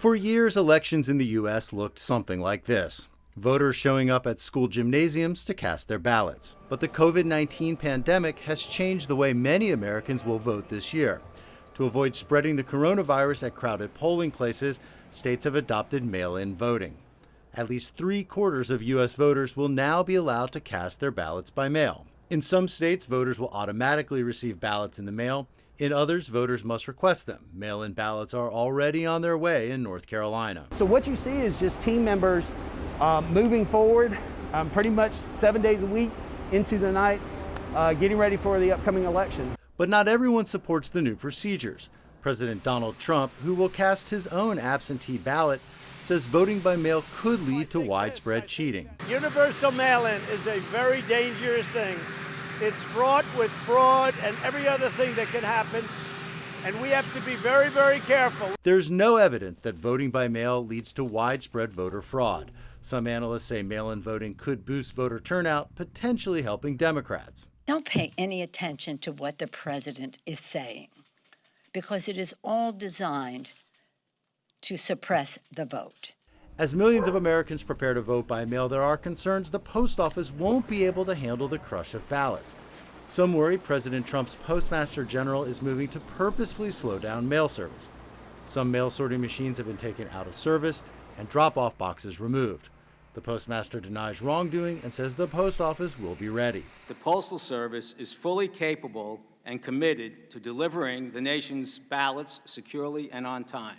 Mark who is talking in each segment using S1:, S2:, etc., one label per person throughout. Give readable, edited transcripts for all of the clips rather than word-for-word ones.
S1: For years, elections in the U.S. looked something like this. Voters showing up at school gymnasiums to cast their ballots. But the COVID-19 pandemic has changed the way many Americans will vote this year. To avoid spreading the coronavirus at crowded polling places, states have adopted mail-in voting. At least 3/4 of U.S. voters will now be allowed to cast their ballots by mail. In some states, voters will automatically receive ballots in the mail. In others, voters must request them. Mail-in ballots are already on their way in North Carolina.
S2: So what you see is just team members moving forward pretty much 7 days a week into the night, getting ready for the upcoming election.
S1: But not everyone supports the new procedures. President Donald Trump, who will cast his own absentee ballot, says voting by mail could lead to widespread cheating.
S3: Universal mail-in is a very dangerous thing. It's fraught with fraud and every other thing that can happen, and we have to be very, very careful.
S1: There's no evidence that voting by mail leads to widespread voter fraud. Some analysts say mail-in voting could boost voter turnout, potentially helping Democrats.
S4: Don't pay any attention to what the president is saying, because it is all designed to suppress the vote.
S1: As millions of Americans prepare to vote by mail, there are concerns the post office won't be able to handle the crush of ballots. Some worry President Trump's Postmaster General is moving to purposefully slow down mail service. Some mail sorting machines have been taken out of service and drop-off boxes removed. The postmaster denies wrongdoing and says the post office will be ready.
S5: The Postal Service is fully capable and committed to delivering the nation's ballots securely and on time.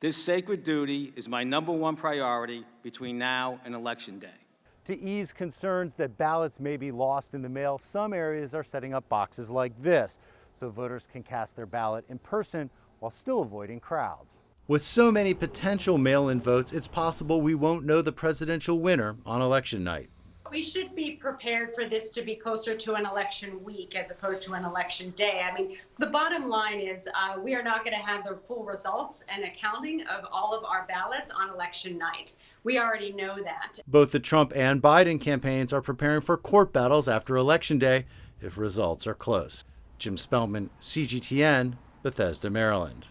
S5: This sacred duty is my #1 priority between now and Election Day.
S1: To ease concerns that ballots may be lost in the mail, some areas are setting up boxes like this so voters can cast their ballot in person while still avoiding crowds. With so many potential mail-in votes, it's possible we won't know the presidential winner on election night.
S6: We should be prepared for this to be closer to an election week as opposed to an election day. I mean, the bottom line is we are not going to have the full results and accounting of all of our ballots on election night. We already know that.
S1: Both the Trump and Biden campaigns are preparing for court battles after Election Day if results are close. Jim Spellman, CGTN, Bethesda, Maryland.